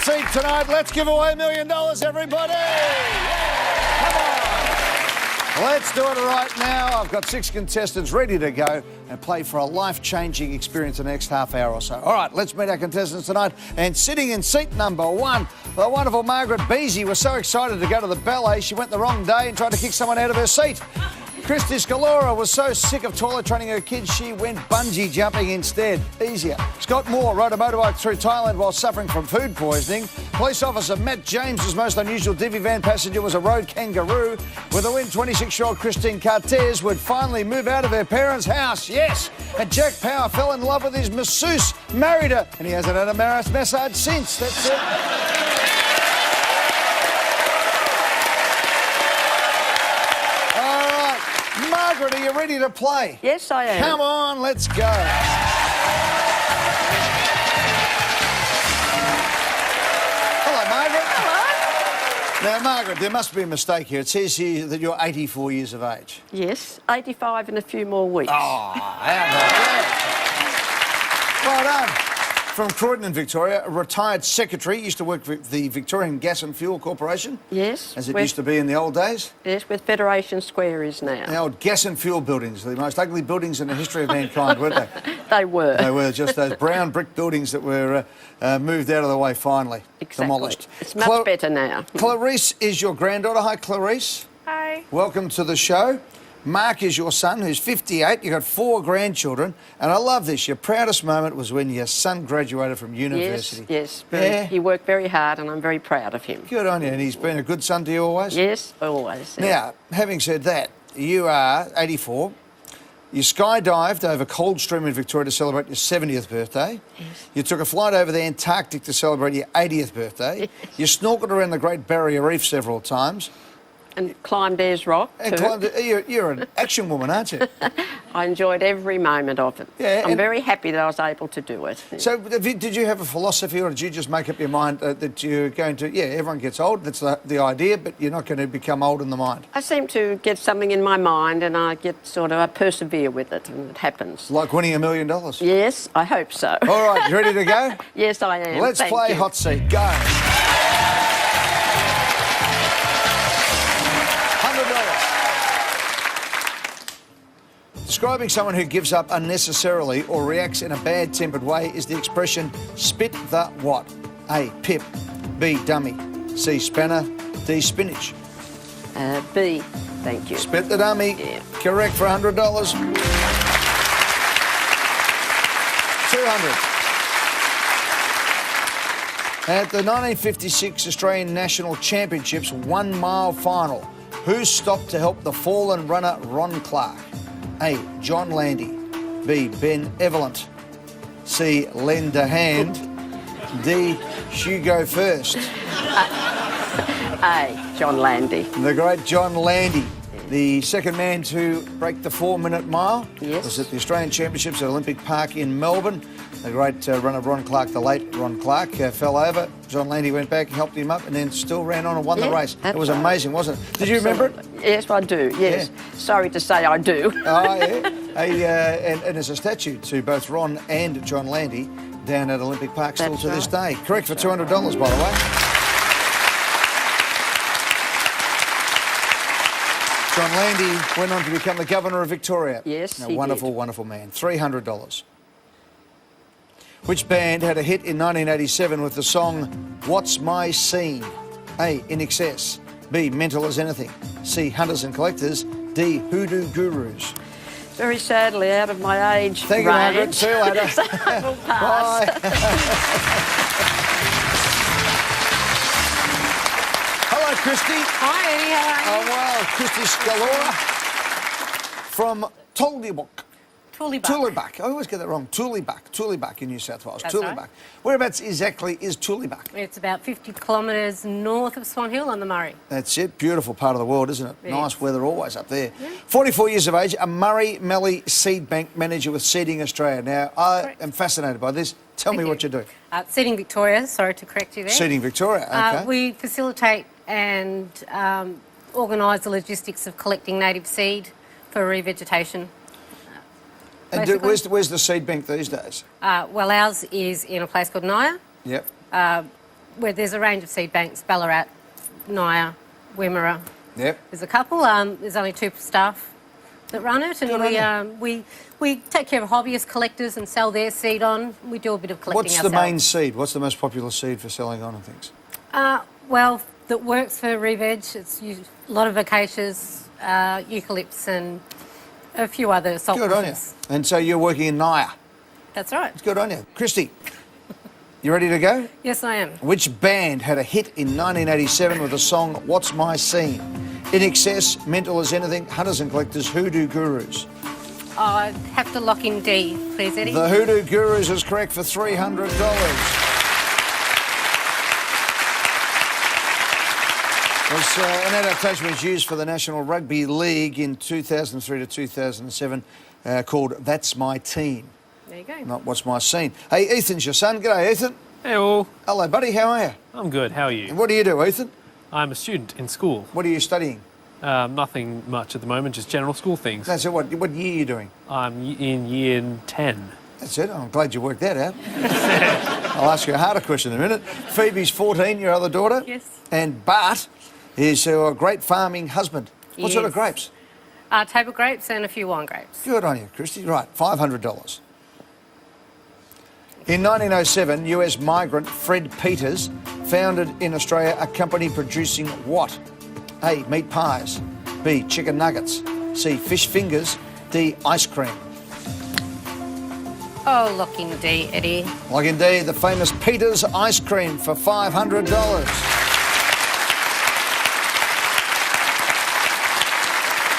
Seat tonight. Let's give away $1 million, everybody. Yeah. Come on. Let's do it right now. I've got 6 contestants ready to go and play for a life-changing experience in the next half hour or so. All right, let's meet our contestants tonight. And sitting in seat number 1, the wonderful Margaret Beasy was so excited to go to the ballet, she went the wrong day and tried to kick someone out of her seat. Christy Scalora was so sick of toilet training her kids, she went bungee jumping instead. Easier. Scott Moore rode a motorbike through Thailand while suffering from food poisoning. Police officer Matt James's most unusual divvy van passenger was a road kangaroo. With a win, 26-year-old Christine Cartez would finally move out of her parents' house. Yes. And Jack Power fell in love with his masseuse, married her, and he hasn't had a massage since. That's it. Margaret, are you ready to play? Yes, I am. Come on, let's go. Hello, Margaret. Hello. Now, Margaret, there must be a mistake here. It says here that you're 84 years of age. Yes, 85 in a few more weeks. Oh, how about that? Well done. From Croydon in Victoria, a retired secretary, used to work with the Victorian Gas and Fuel Corporation. Yes. As it used to be in the old days. Yes, with Federation Square is now. The old gas and fuel buildings, the most ugly buildings in the history of mankind, weren't they? They were. They were just those brown brick buildings that were moved out of the way finally. Exactly. Demolished. It's much better now. Clarice is your granddaughter. Hi, Clarice. Hi. Welcome to the show. Mark is your son, who's 58. You've got 4 grandchildren. And I love this. Your proudest moment was when your son graduated from university. Yes. Yeah. He worked very hard and I'm very proud of him. Good on you. And he's been a good son to you always? Yes, always. Yeah. Now, having said that, you are 84. You skydived over Coldstream in Victoria to celebrate your 70th birthday. Yes. You took a flight over the Antarctic to celebrate your 80th birthday. Yes. You snorkeled around the Great Barrier Reef several times. And climbed Ayers Rock And too. you're an action woman, aren't you? I enjoyed every moment of it. Yeah, I'm and- very happy that I was able to do it. So did you have a philosophy, or did you just make up your mind that you're going to, everyone gets old, that's the idea, but you're not going to become old in the mind? I seem to get something in my mind and I persevere with it and it happens. Like winning $1 million? Yes, I hope so. All right, you ready to go? Yes, I am. Let's Thank play you. Hot Seat. Go. Describing someone who gives up unnecessarily or reacts in a bad-tempered way is the expression spit the what? A, pip. B, dummy. C, spanner. D, spinach. B, thank you. Spit the dummy. Yeah. Correct for $100. 200. At the 1956 Australian National Championships 1 mile final, who stopped to help the fallen runner Ron Clark? A, John Landy. B, Ben Evelyn. C, lend a hand. D, Hugo first. A, John Landy. The great John Landy, the second man to break the 4-minute mile. Yes. Was at the Australian Championships at Olympic Park in Melbourne. The great runner Ron Clark, the late Ron Clark, fell over. John Landy went back, helped him up, and then still ran on and won the race. It was amazing, wasn't it? Did you remember it? Yes, I do, yes. Yeah. Sorry to say I do. Oh, yeah. And there's a statue to both Ron and John Landy down at Olympic Park still That's to this right. day. Correct for $200, by the way. John Landy went on to become the Governor of Victoria. Yes, A he wonderful, did. wonderful man. $300. Which band had a hit in 1987 with the song What's My Scene? A, In Excess. B, Mental as Anything. C, Hunters and Collectors. D, Hoodoo Gurus. Very sadly, out of my age Thank you, Margaret. range. See you later. So I will pass. Bye. Hello, Christy. Hi, Eddie. How are you? Oh, wow. Christy Scalora from Tollybuk. Tooleybuck. I always get that wrong. Tooleybuck in New South Wales. That's Tooleybuck. right. Whereabouts exactly is Tooleybuck? It's about 50 kilometres north of Swan Hill on the Murray. That's it. Beautiful part of the world, isn't it? It Nice is. weather always up there. Yeah. 44 years of age, a Murray Melly Seed Bank manager with Seeding Australia. Now, I Correct. am fascinated by this. Tell me what you do. Seeding Victoria, sorry to correct you there. Seeding Victoria, okay. We facilitate and organise the logistics of collecting native seed for revegetation. And basically. where's the seed bank these days? Well, ours is in a place called Naya. Yep. where there's a range of seed banks, Ballarat, Naya, Wimmera. Yep. There's a couple. There's only 2 staff that run it, Good on and we take care of hobbyist collectors and sell their seed on. We do a bit of collecting What's ourselves. the main seed? What's the most popular seed for selling on and things? Well, that works for re-veg. It's a lot of acacias, eucalypts, and a few other salt Good on you. bushes. And so you're working in Naya. That's right. Good on you. Christy, you ready to go? Yes, I am. Which band had a hit in 1987 with the song What's My Scene? In Excess, Mental as Anything, Hunters and Collectors, Hoodoo Gurus. I'd have to lock in D, please, Eddie. The Hoodoo Gurus is correct for $300. Was an adaptation was used for the National Rugby League in 2003 to 2007 called That's My Team, There you go. not What's My Scene. Hey, Ethan's your son. G'day, Ethan. Hey all, Hello, buddy. How are you? I'm good, how are you? What do you do, Ethan? I'm a student in school. What are you studying? Nothing much at the moment, just general school things. That's it. What year are you doing? I'm in year 10. That's it. I'm glad you worked that out. I'll ask you a harder question in a minute. Phoebe's 14, your other daughter. Yes. And Bart is a great farming husband. What sort of Yes. grapes? Table grapes and a few wine grapes. Good on you, Christy. Right, $500. In 1907, US migrant Fred Peters founded in Australia a company producing what? A, meat pies. B, chicken nuggets. C, fish fingers. D, ice cream. Oh, lock in D, Eddie. Like indeed, the famous Peters ice cream for $500.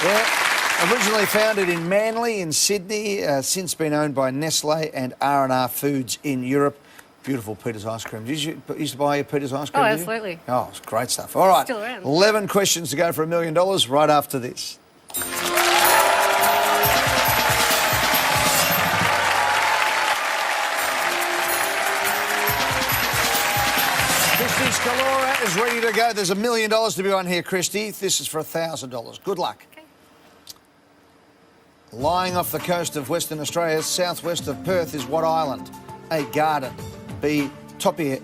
Yeah, originally founded in Manly in Sydney, since been owned by Nestle and R&R Foods in Europe. Beautiful Peters ice cream. Did you used to buy your Peters ice cream? Oh, did you? absolutely. Oh, it's great stuff. All right, Still around. 11 questions to go for $1 million right after this. Christy Scalora is ready to go. There's $1 million to be won here, Christy. This is for $1,000. Good luck. Okay. Lying off the coast of Western Australia, southwest of Perth, is what island? A, garden. B, topiary.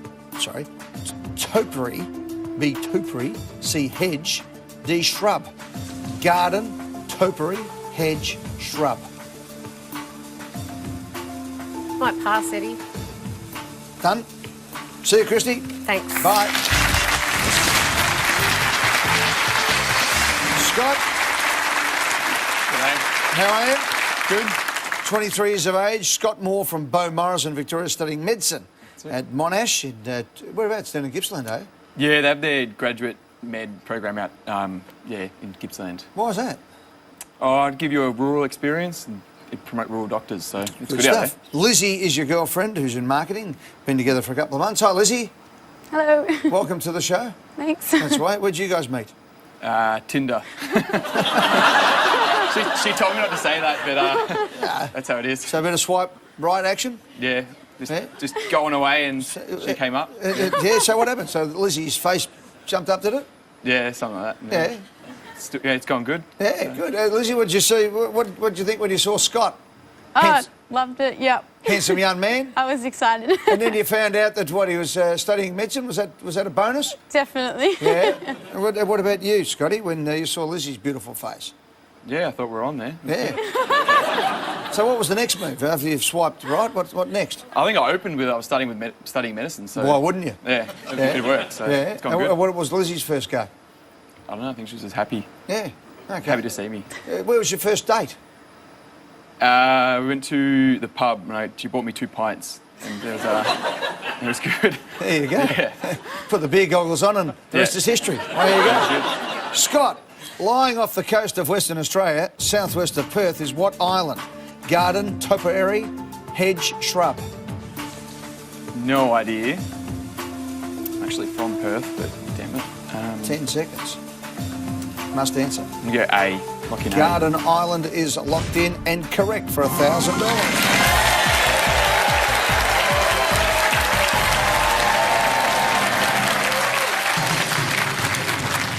B, topiary. C, hedge. D, shrub. Garden, topiary, hedge, shrub. Might pass, Eddie. Done? See you, Christy. Thanks. Bye. Scott, G'day. how are you? Good. 23 years of age. Scott Moore from Beaumaris in Victoria, studying medicine at Monash. In, whereabouts? Down in Gippsland, eh? Yeah, they have their graduate med program out, in Gippsland. Why was that? Oh, I'd give you a rural experience and it'd promote rural doctors, so it's good, out stuff. Lizzie is your girlfriend who's in marketing. Been together for a couple of months. Hi, Lizzie. Hello. Welcome to the show. Thanks. That's right. Where'd you guys meet? there. Tinder. she told me not to say that, but that's how it is. So a bit of swipe right action? Yeah, Yeah. just going away and she came up. Yeah, so what happened? So Lizzie's face jumped up, did it? Yeah, something like that. Yeah. It's gone good. Yeah, good. Lizzie, what did you see? What did you think when you saw Scott? Oh, loved it. Yep. Handsome young man. I was excited. And then you found out that what he was studying medicine. Was that a bonus? Definitely. Yeah. And what about you, Scotty? When you saw Lizzie's beautiful face? Yeah, I thought we were on there. Yeah. So what was the next move after you've swiped right? What next? I think I opened with I was studying medicine, so Why wouldn't you? yeah, it worked. So Yeah. it's gone And good. what was Lizzie's first go? I don't know. I think she was just happy Yeah. Okay. happy to see me. Where was your first date? We went to the pub and she bought me 2 pints and it was good. There you go. Yeah. Put the beer goggles on and the rest Yeah. is history. There you go. Scott, lying off the coast of Western Australia, southwest of Perth, is what island? Garden, topiary, hedge, shrub. No idea. I'm actually from Perth, but damn it. 10 seconds. Must answer. I'm gonna go A. Lock in A. Garden Island is locked in and correct for $1,000.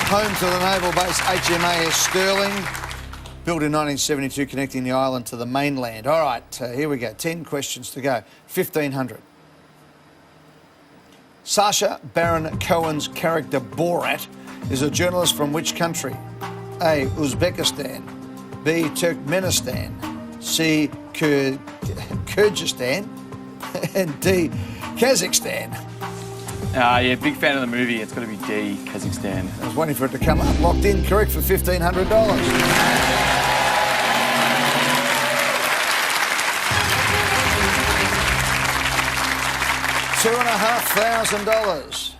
Home to the naval base HMAS Stirling, built in 1972, connecting the island to the mainland. All right, here we go. 10 questions to go. 1,500. Sacha Baron Cohen's character Borat is a journalist from which country? A. Uzbekistan. B. Turkmenistan. C. Kyrgyzstan. And D. Kazakhstan. Yeah, big fan of the movie. It's got to be D, Kazakhstan. I was waiting for it to come up. Locked in, correct for $1,500. $2,500.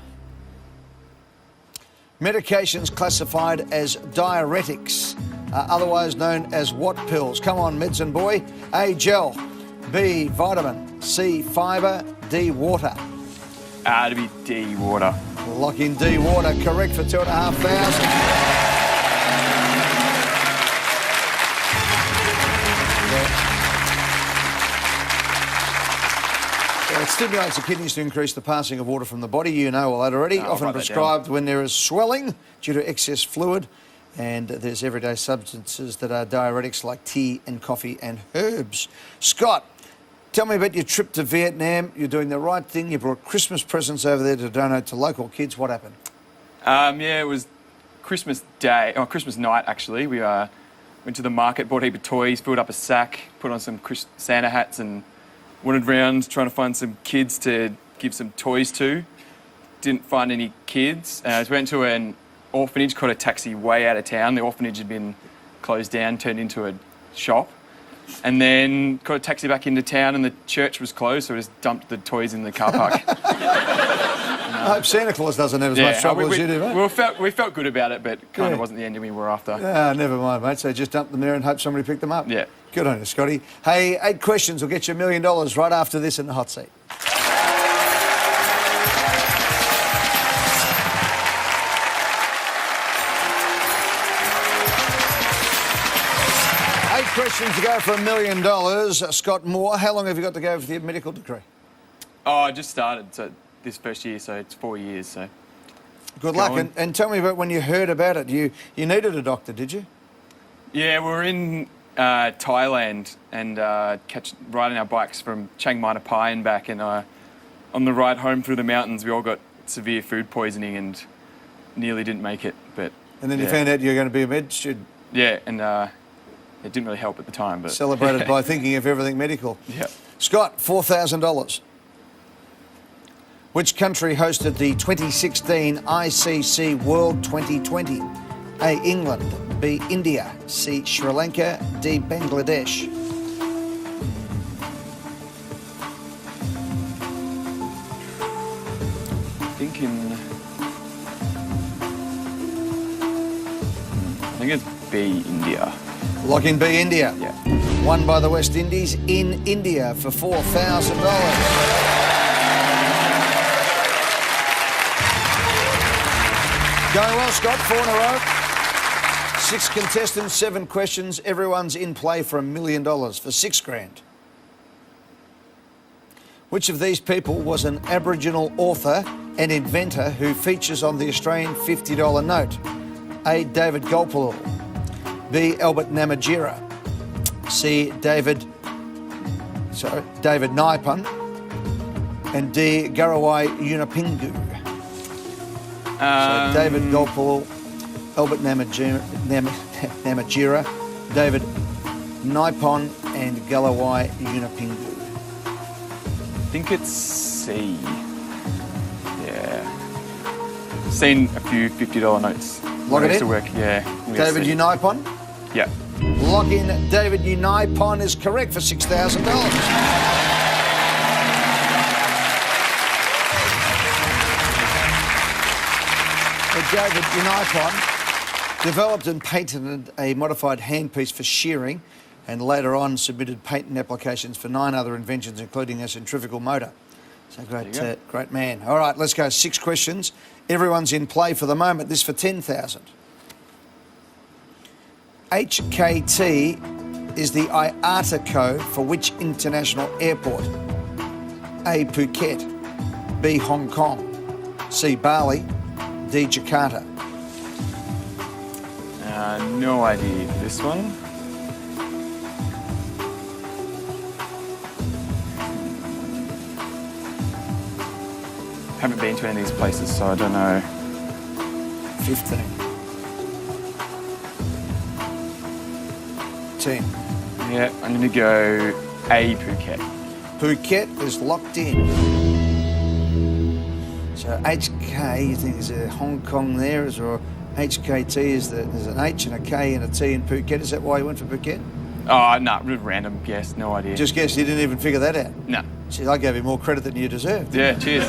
Medications classified as diuretics are otherwise known as what pills? Come on, medicine boy. A. Gel. B. Vitamin. C. Fibre. D. Water. To be D, water. Lock in D. Water. Correct for $2,500. It stimulates the kidneys to increase the passing of water from the body. You know all that already. Often prescribed when there is swelling due to excess fluid. And there's everyday substances that are diuretics like tea and coffee and herbs. Scott, tell me about your trip to Vietnam. You're doing the right thing. You brought Christmas presents over there to donate to local kids. What happened? Yeah, it was Christmas Day, or Christmas night actually. We went to the market, bought a heap of toys, filled up a sack, put on some Santa hats and wandered around trying to find some kids to give some toys to. Didn't find any kids. We went to an orphanage, caught a taxi way out of town. The orphanage had been closed down, turned into a shop. And then got a taxi back into town and the church was closed, so I just dumped the toys in the car park. I hope Santa Claus doesn't have as much trouble as you do, mate. We felt good about it, but kind of wasn't the ending we were after. Never mind, mate. So just dump them there and hope somebody picked them up. Yeah. Good on you, Scotty. Hey, 8 questions will get you $1 million right after this in the hot seat. 8 questions to go for $1 million. Scott Moore, how long have you got to go for your medical degree? Oh, I just started this first year, so it's 4 years. So good luck. And tell me about when you heard about it. You needed a doctor, did you? Yeah, we were in Thailand and riding our bikes from Chiang Mai to Pai and back, and on the ride home through the mountains, we all got severe food poisoning and nearly didn't make it. And then you found out you were going to be a med student. Yeah, and it didn't really help at the time, but celebrated by thinking of everything medical. Yeah. Scott, $4,000. Which country hosted the 2016 ICC World 2020? A. England. B. India. C. Sri Lanka. D. Bangladesh. I think it's B, India. Lock in B, India. Yeah. Won by the West Indies in India for $4,000. Going well, Scott, 4 in a row. 6 contestants, 7 questions. Everyone's in play for $1 million for $6 grand. Which of these people was an Aboriginal author and inventor who features on the Australian $50 note? A. David Gulpilil. B. Albert Namatjira. C. David Naipon. And D. Garawai Yunupingu. So David Gulpilil, Albert Namatjira, David Naipon and Garawai Yunupingu. I think it's C. Yeah. Seen a few $50 notes. Lock it in? To work, yeah. David Naipon? Yeah. Lock in David Naipon is correct for $6,000. David Naipon developed and patented a modified handpiece for shearing and later on submitted patent applications for 9 other inventions, including a centrifugal motor. So great man. All right, let's go. 6 questions. Everyone's in play for the moment. This for $10,000. HKT is the IATA code for which international airport? A. Phuket. B. Hong Kong. C. Bali. D. Jakarta. No idea for this one. haven't been to any of these places, so I don't know. 15. 10. Yeah, I'm going to go A, Phuket. Phuket is locked in. So HK, you think there's a Hong Kong there, or HKT, there's an H and a K and a T in Phuket. Is that why you went for Phuket? Oh, no, random guess, no idea. Just guess, you didn't even figure that out? No. See, I gave you more credit than you deserved. Yeah, cheers.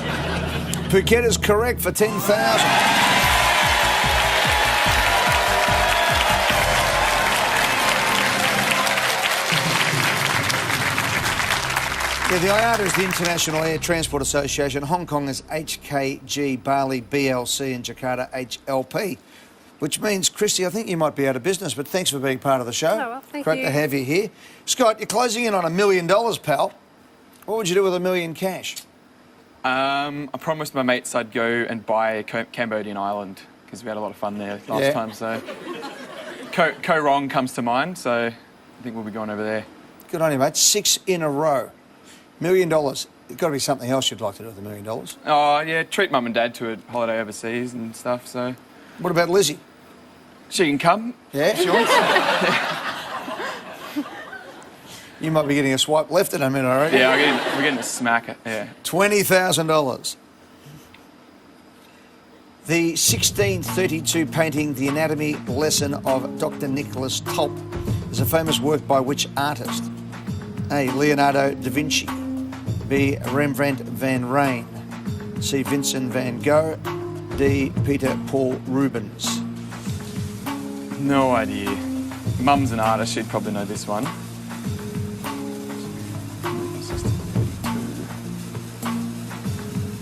Phuket is correct for 10,000. Yeah, the IATA is the International Air Transport Association. Hong Kong is HKG, Bali BLC, and Jakarta HLP. Which means, Christy, I think you might be out of business, but thanks for being part of the show. Oh, well, thank Great you. to have you here. Scott, you're closing in on $1 million, pal. What would you do with $1 million cash? I promised my mates I'd go and buy a Cambodian island because we had a lot of fun there last time. So Koh Rong comes to mind, so I think we'll be going over there. Good on you, mate. 6 in a row. $1 million. There's got to be something else you'd like to do with $1 million. Oh, yeah, treat mum and dad to a holiday overseas and stuff, so... What about Lizzie? She can come. Yeah? She wants. You might be getting a swipe left in a minute, I reckon. Yeah, we're getting a smack. Yeah. $20,000. The 1632 painting, The Anatomy Lesson of Dr. Nicholas Tulp, is a famous work by which artist? A. Leonardo da Vinci. B. Rembrandt van Rijn. C. Vincent van Gogh. D. Peter Paul Rubens. No idea. Mum's an artist, she'd probably know this one.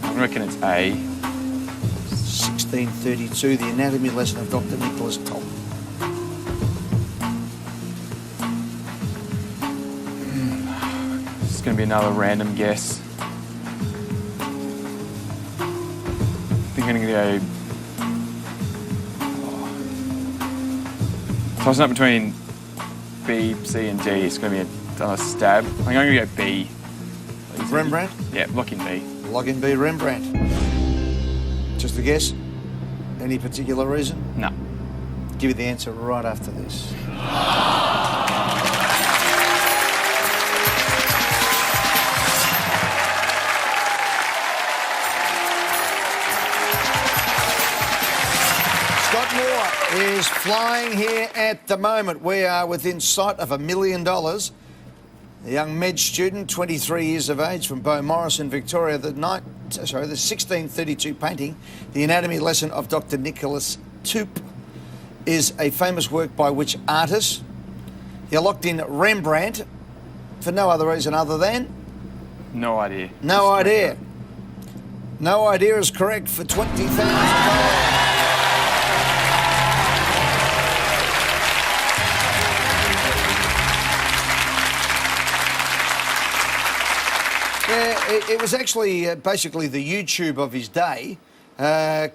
I reckon it's A. 1632, The Anatomy Lesson of Dr. Nicholas Tulp. This is going to be another random guess. I think I'm going to go... Tossing up between B, C and D. It's going to be a stab. I'm going to go B. Rembrandt? Yeah, lock in B. Log in B, Rembrandt. Just a guess? Any particular reason? No. Give you the answer right after this. Scott Moore is flying here at the moment. We are within sight of $1 million. A young med student, 23 years of age, from Beaumaris in Victoria. The 1632 painting, The Anatomy Lesson of Dr. Nicholas Tulp, is a famous work by which artist? You're locked in Rembrandt for no other reason other than? No idea. No idea. No idea is correct for $20,000. Yeah, it was actually basically the YouTube of his day,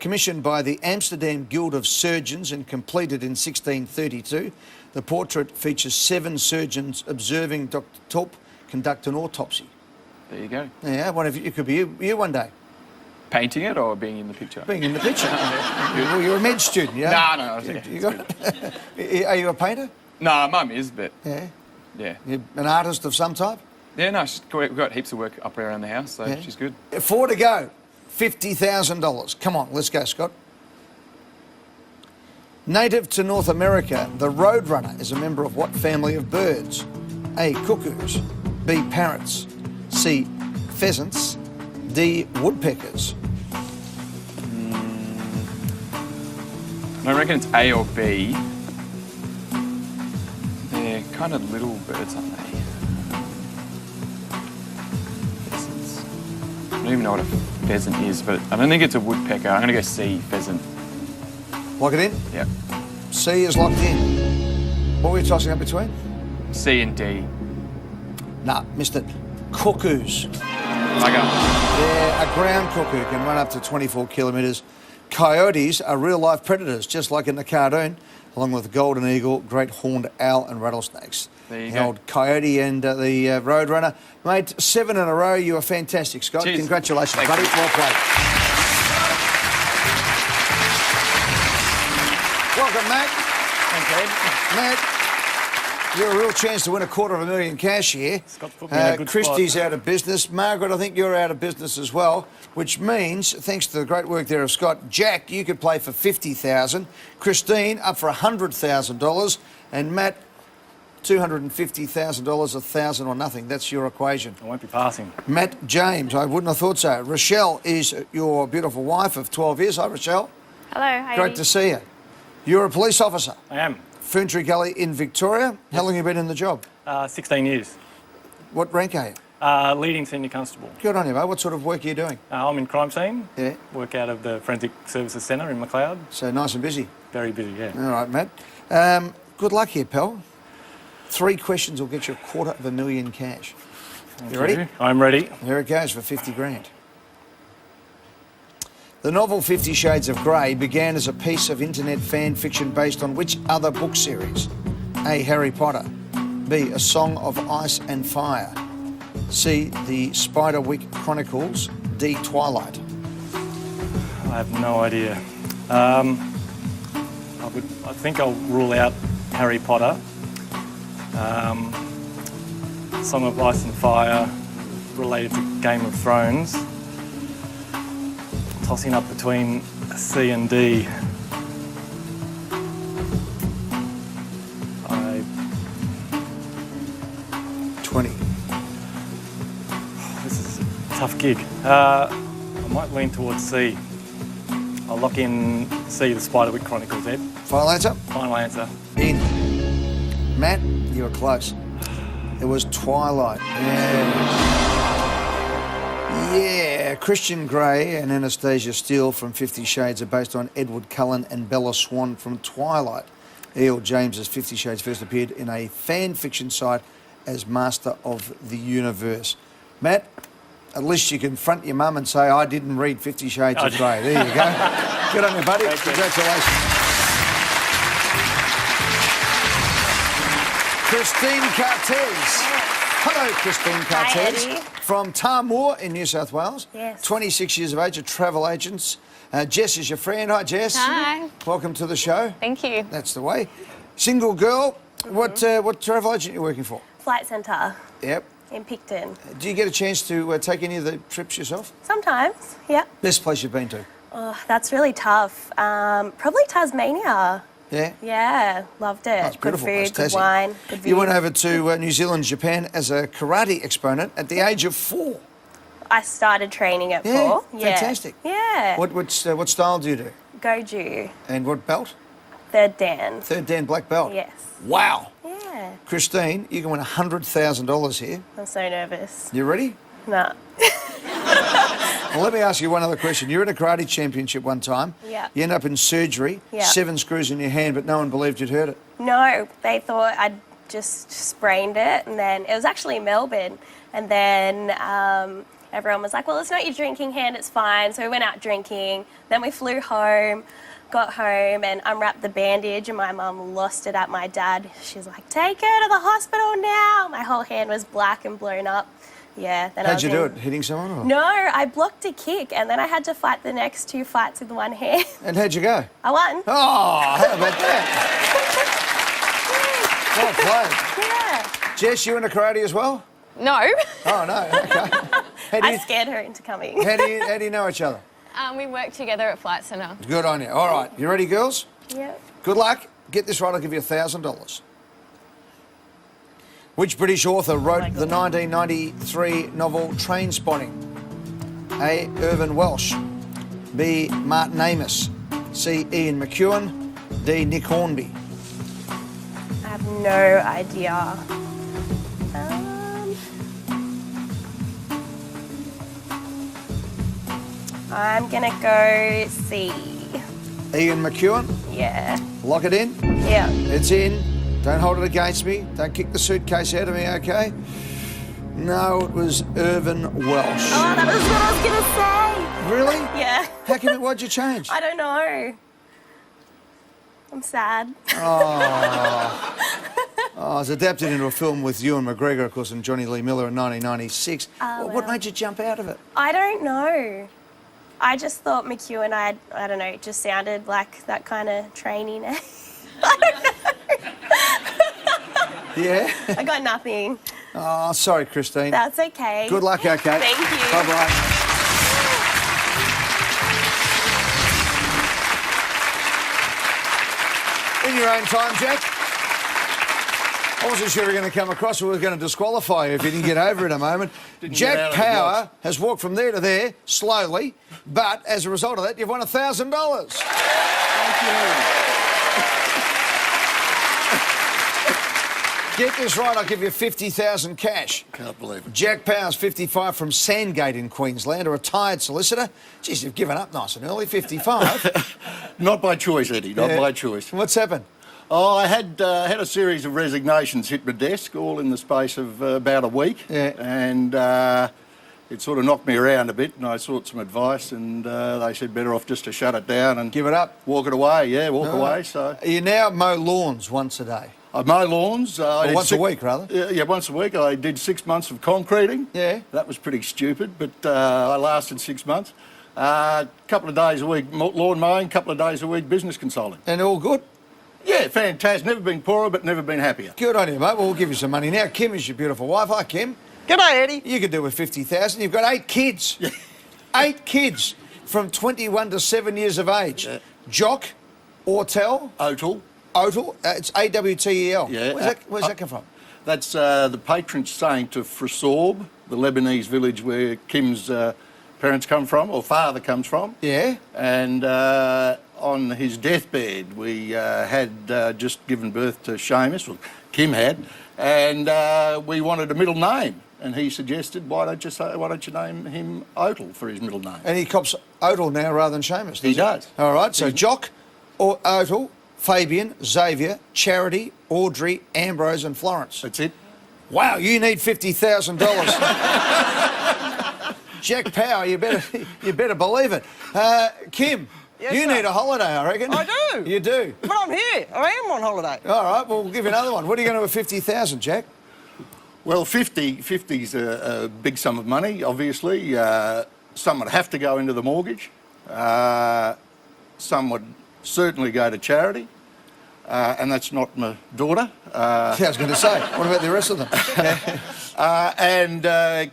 commissioned by the Amsterdam Guild of Surgeons and completed in 1632. The portrait features 7 surgeons observing Dr. Tulp conduct an autopsy. There you go. Yeah, one of you could be you one day. Painting it or being in the picture? Being in the picture. Well, you're a med student, yeah? No. You got it? Are you a painter? No, Mum is, but Yeah. yeah. You're an artist of some type? Yeah, no, we've got heaps of work up around the house, so Yeah. she's good. 4 to go. $50,000. Come on, let's go, Scott. Native to North America, the roadrunner is a member of what family of birds? A. Cuckoos. B. Parrots. C. Pheasants. D. Woodpeckers. I reckon it's A or B. They're kind of little birds, aren't they? Pheasants. I don't even know what a pheasant is, but I don't think it's a woodpecker. I'm going to go C, pheasant. Lock it in. Yep. C is locked in. What were you tossing up between? C and D. Nah, missed it. Cuckoos. I go. Yeah, a ground cuckoo can run up to 24 kilometres. Coyotes are real-life predators, just like in the cartoon, along with the golden eagle, great horned owl and rattlesnakes. There you the go. old coyote and the roadrunner. Mate, 7 in a row. You are fantastic, Scott. Cheers. Congratulations, Thanks. buddy. Well played. Welcome, Matt. Thanks, Ed. Matt, you're a real chance to win $250,000 cash here. Scott put me in a good Christy's spot. out of business. Margaret, I think you're out of business as well, which means, thanks to the great work there of Scott, Jack, you could play for $50,000. Christine, up for $100,000. And Matt, $250,000, 1,000 or nothing. That's your equation. I won't be passing. Matt James, I wouldn't have thought so. Rochelle is your beautiful wife of 12 years. Hi, Rochelle. Hello, how Great to see you. You're a police officer. I am. Ferntree Gully in Victoria. How long have you been in the job? 16 years. What rank are you? Leading senior constable. Good on you, mate. What sort of work are you doing? I'm in crime scene. Yeah. Work out of the Forensic Services Centre in McLeod. So nice and busy. Very busy, yeah. All right, Matt. Good luck here, pal. 3 questions will get you $250,000 cash. Thank You ready? I'm ready. Here it goes for 50 grand. The novel 50 Shades of Grey began as a piece of internet fan fiction based on which other book series? A. Harry Potter. B. A Song of Ice and Fire. C. The Spiderwick Chronicles. D. Twilight. I have no idea. I think I'll rule out Harry Potter. Song of Ice and Fire related to Game of Thrones. Tossing up between C and D. 20. This is a tough gig. I might lean towards C. I'll lock in C, the Spiderwick Chronicles, Ed. Final answer? Final answer. In. Matt, you were close. It was Twilight. Yeah, Christian Grey and Anastasia Steele from 50 Shades are based on Edward Cullen and Bella Swan from Twilight. E.L. James's 50 Shades first appeared in a fan fiction site as Master of the Universe. Matt, at least you can front your mum and say, I didn't read 50 Shades of Grey. There you go. Good on you, buddy. Thank you. Congratulations. Christine Cartez. Hello, Christine Cartez. Eddie. From Tarmoor in New South Wales. Yes. 26 years of age, a travel agent. Jess is your friend. Hi, Jess. Hi. Welcome to the show. Thank you. That's the way. Single girl. What travel agent are you working for? Flight Centre Yep. in Picton. Do you get a chance to take any of the trips yourself? Sometimes, yep. Best place you've been to? Oh, that's really tough. Probably Tasmania. Yeah? Yeah, loved it. Oh, it's beautiful. Good It's food, good Tassie. wine, good views. You went over to New Zealand, Japan as a karate exponent at the age of 4. I started training at Yeah, 4. Yeah. fantastic. Yeah. What style do you do? Goju. And what belt? 3rd Dan. 3rd Dan black belt. Yes. Wow. Yeah. Christine, you can win $100,000 here. I'm so nervous. You ready? Nah. Well, let me ask you one other question. You were at a karate championship one time. Yeah. You end up in surgery. Yeah. 7 screws in your hand, but no one believed you'd hurt it. No, they thought I'd just sprained it, and then it was actually in Melbourne, and then everyone was like, well, it's not your drinking hand, it's fine. So we went out drinking, then we flew home, got home and unwrapped the bandage, and my mum lost it at my dad. She's like, take her to the hospital now. My whole hand was black and blown up. Yeah. Then How'd you do it? Hitting someone? Or? No, I blocked a kick, and then I had to fight the next 2 fights with one hand. And how'd you go? I won. Oh, how about that? Well played. Yeah. Jess, you into karate as well? No. Oh, no, okay. How do I you, scared her into coming. how do you know each other? We work together at Flight Centre. Good on you. All right, you ready, girls? Yep. Good luck. Get this right, I'll give you $1,000. Which British author wrote the 1993 novel Trainspotting? A. Irvin Welsh. B. Martin Amis. C. Ian McEwan. D. Nick Hornby. I have no idea. I'm gonna go C. Ian McEwan. Yeah. Lock it in. Yeah. It's in. Don't hold it against me. Don't kick the suitcase out of me, okay? No, it was Irvin Welsh. Oh, that was what I was gonna say. Really? Yeah. How come? Why'd you change? I don't know. I'm sad. Oh, it's adapted into a film with Ewan McGregor, of course, and Johnny Lee Miller in 1996. What made you jump out of it? I don't know. I just thought McEwen, I don't know, it just sounded like that kind of trainee name. Yeah? I got nothing. Oh, sorry, Christine. That's okay. Good luck, okay? Thank you. Bye-bye. In your own time, Jack. I wasn't sure you were going to come across it. We were going to disqualify you if you didn't get over in a moment. Jack Power has walked from there to there slowly, but as a result of that, you've won $1,000. Thank you. Get this right, I'll give you 50,000 cash. Can't believe it. Jack Powers, 55, from Sandgate in Queensland, a retired solicitor. Geez, you've given up nice and early, 55. Not by choice, Eddie, not by choice. What's happened? Oh, I had a series of resignations hit my desk, all in the space of about a week. Yeah. And it sort of knocked me around a bit, and I sought some advice, and they said better off just to shut it down and... Give it up? Walk it away, walk away, so... You now mow lawns once a day? I mow lawns. Once a week, rather? Yeah, once a week. I did 6 months of concreting. Yeah. That was pretty stupid, but I lasted 6 months. A couple of days a week lawn mowing, couple of days a week business consulting. And all good? Yeah, fantastic. Never been poorer, but never been happier. Good on you, mate. Well, we'll give you some money now. Kim is your beautiful wife. Hi, Kim. G'day, Eddie. You could do with 50,000. You've got 8 kids. 8 kids from 21 to 7 years of age. Yeah. Jock, Ortel, Otal. it's A-W-T-E-L. Yeah. Where's that come from? That's the patron saint of Frisorb, the Lebanese village where Kim's parents come from, or father comes from. Yeah. And on his deathbed, we had just given birth to Seamus, well, Kim had, and we wanted a middle name. And he suggested, why don't you name him Otal for his middle name? And he cops Otal now rather than Seamus, He does. All right, so Jock, or Otal, Fabian, Xavier, Charity, Audrey, Ambrose and Florence. That's it. Wow, you need $50,000. Jack Power, you better believe it. Kim, Yes, you sir. need a holiday, I reckon. I do. You do. But I'm here. I am on holiday. All right, well, we'll give you another one. What are you going to do with 50,000, Jack? Well, 50's a big sum of money, obviously. Some would have to go into the mortgage. Some would certainly go to charity. And that's not my daughter. I was going to say, what about the rest of them? And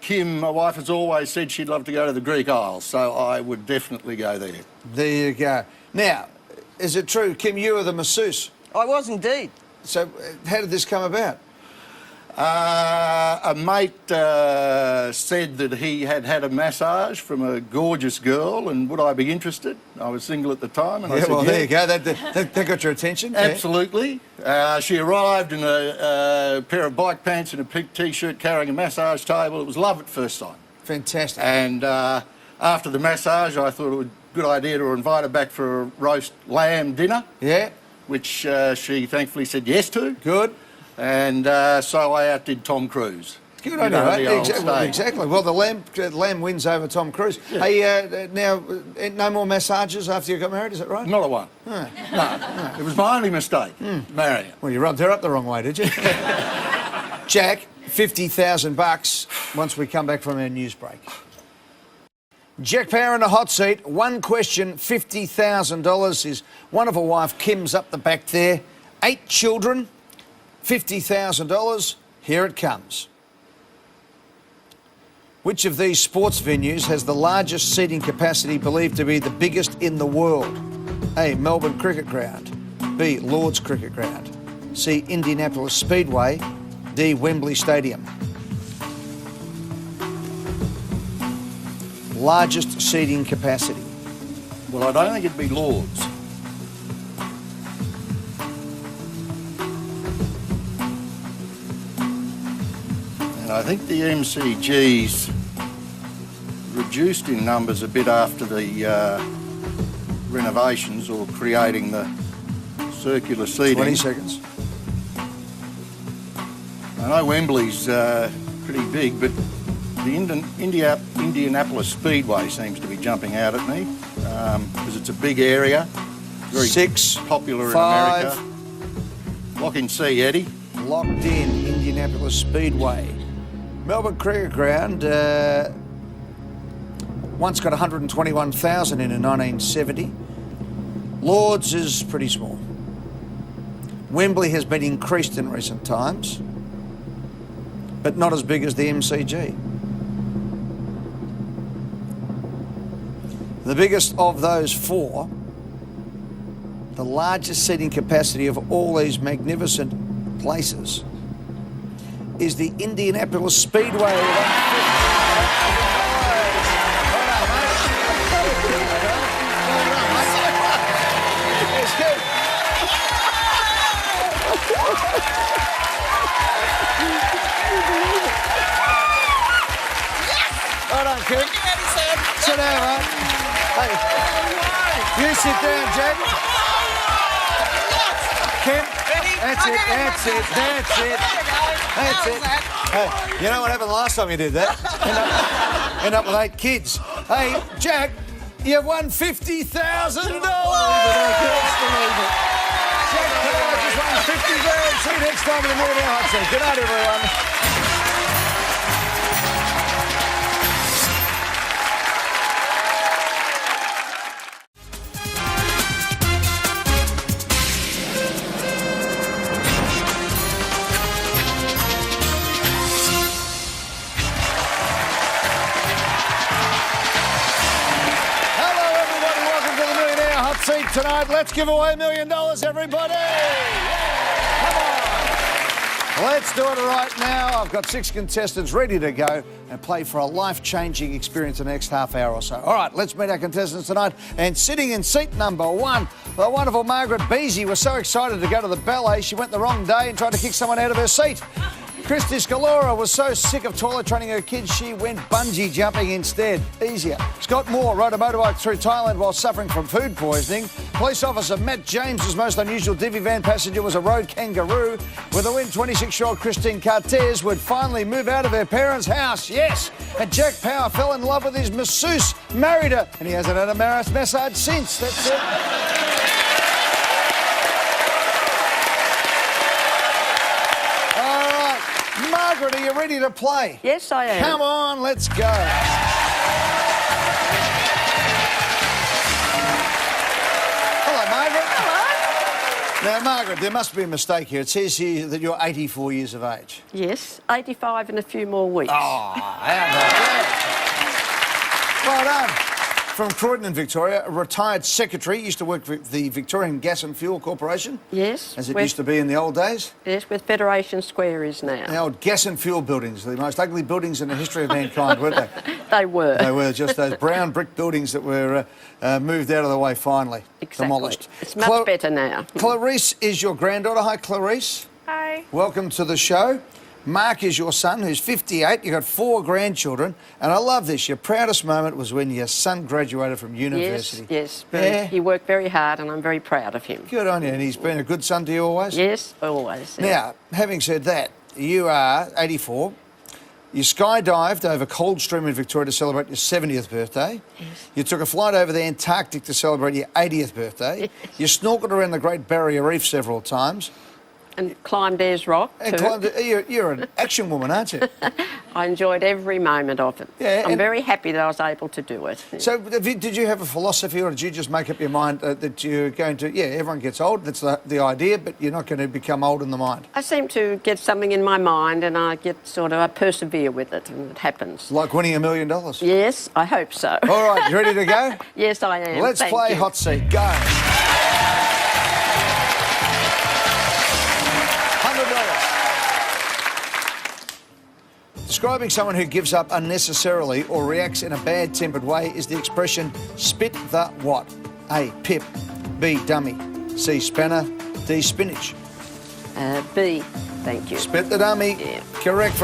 Kim, my wife, has always said she'd love to go to the Greek Isles, so I would definitely go there. There you go. Now, is it true, Kim, you were the masseuse? I was indeed. So how did this come about? A mate said that he had had a massage from a gorgeous girl, and would I be interested? I was single at the time, and I said, well, yeah. there you go. That got your attention. Absolutely. She arrived in a pair of bike pants and a pink T-shirt carrying a massage table. It was love at first sight. Fantastic. And after the massage, I thought it was a good idea to invite her back for a roast lamb dinner. Yeah. Which she thankfully said yes to. Good. And so I outdid Tom Cruise. Good on you, mate. Exactly. Well, the lamb wins over Tom Cruise. Yeah. Hey, now, no more massages after you got married, is that right? Not a one. No. No. It was my only mistake, marrying her. Well, you rubbed her up the wrong way, did you? Jack, $50,000 once we come back from our news break. Jack Power in a hot seat. One question, $50,000. His wonderful wife, Kim's up the back there. 8 children, $50,000. Here it comes. Which of these sports venues has the largest seating capacity believed to be the biggest in the world? A, Melbourne Cricket Ground. B, Lord's Cricket Ground. C, Indianapolis Speedway. D, Wembley Stadium. Largest seating capacity. Well, I don't think it'd be Lord's. And I think the MCG's reduced in numbers a bit after the renovations or creating the circular seating. 20 seconds. I know Wembley's pretty big, but the Indianapolis Speedway seems to be jumping out at me because it's a big area, very 6, popular 5. in America. Lock in C, Eddie. Locked in, Indianapolis Speedway. Melbourne Cricket Ground, $1 once got 121,000 in 1970. Lord's is pretty small. Wembley has been increased in recent times, but not as big as the MCG. The biggest of those four, the largest seating capacity of all these magnificent places, is the Indianapolis Speedway. Well done, Kim. Sit down, mate. Hey, you sit down, Jack. Kim, that's it. Hey, you know what happened last time you did that? End up with 8 kids. Hey, Jack, you've won $50,000. Jack Taylor just won $50,000. See you next time in the Millionaire Hotseat. Good night, everyone. Seat tonight. Let's give away $1 million, everybody. Yeah. Come on. Let's do it right now. I've got 6 contestants ready to go and play for a life-changing experience in the next half hour or so. All right, let's meet our contestants tonight. And sitting in seat number 1, the wonderful Margaret Beasy was so excited to go to the ballet, she went the wrong day and tried to kick someone out of her seat. Christy Scalora was so sick of toilet training her kids, she went bungee jumping instead. Easier. Scott Moore rode a motorbike through Thailand while suffering from food poisoning. Police officer Matt James's most unusual divvy van passenger was a road kangaroo. With a win, 26-year-old Christine Cartez would finally move out of her parents' house. Yes. And Jack Power fell in love with his masseuse, married her, and he hasn't had a massage since. That's it. Margaret, are you ready to play? Yes, I am. Come on, let's go. Hello, Margaret. Hello. Now, Margaret, there must be a mistake here. It says here that you're 84 years of age. Yes, 85 in a few more weeks. Oh, how about that? Well done. From Croydon in Victoria, a retired secretary, used to work for the Victorian Gas and Fuel Corporation. Yes. As it used to be in the old days. Yes, with Federation Square is now. The old gas and fuel buildings, the most ugly buildings in the history of mankind, weren't they? They were. They were just those brown brick buildings that were moved out of the way finally. Exactly. Demolished. It's much better now. Clarice is your granddaughter. Hi, Clarice. Hi. Welcome to the show. Mark is your son, who's 58. You've got 4 grandchildren. And I love this. Your proudest moment was when your son graduated from university. Yes. Yeah. He worked very hard and I'm very proud of him. Good on you. And he's been a good son to you always? Yes, always. Yeah. Now, having said that, you are 84. You skydived over Coldstream in Victoria to celebrate your 70th birthday. Yes. You took a flight over the Antarctic to celebrate your 80th birthday. Yes. You snorkeled around the Great Barrier Reef several times. And climbed Ayers Rock And too. you're an action woman, aren't you? I enjoyed every moment of it. Yeah, I'm and- very happy that I was able to do it. So did you have a philosophy, or did you just make up your mind that you're going to, everyone gets old, that's the idea, but you're not going to become old in the mind? I seem to get something in my mind and I persevere with it and it happens. Like winning $1 million? Yes, I hope so. All right, you ready to go? Yes, I am. Let's Thank play you. Hot Seat. Go. $100. Describing someone who gives up unnecessarily or reacts in a bad-tempered way is the expression spit the what? A, pip. B, dummy. C, spanner. D, spinach. B, thank you. Spit the dummy. Yeah. Correct.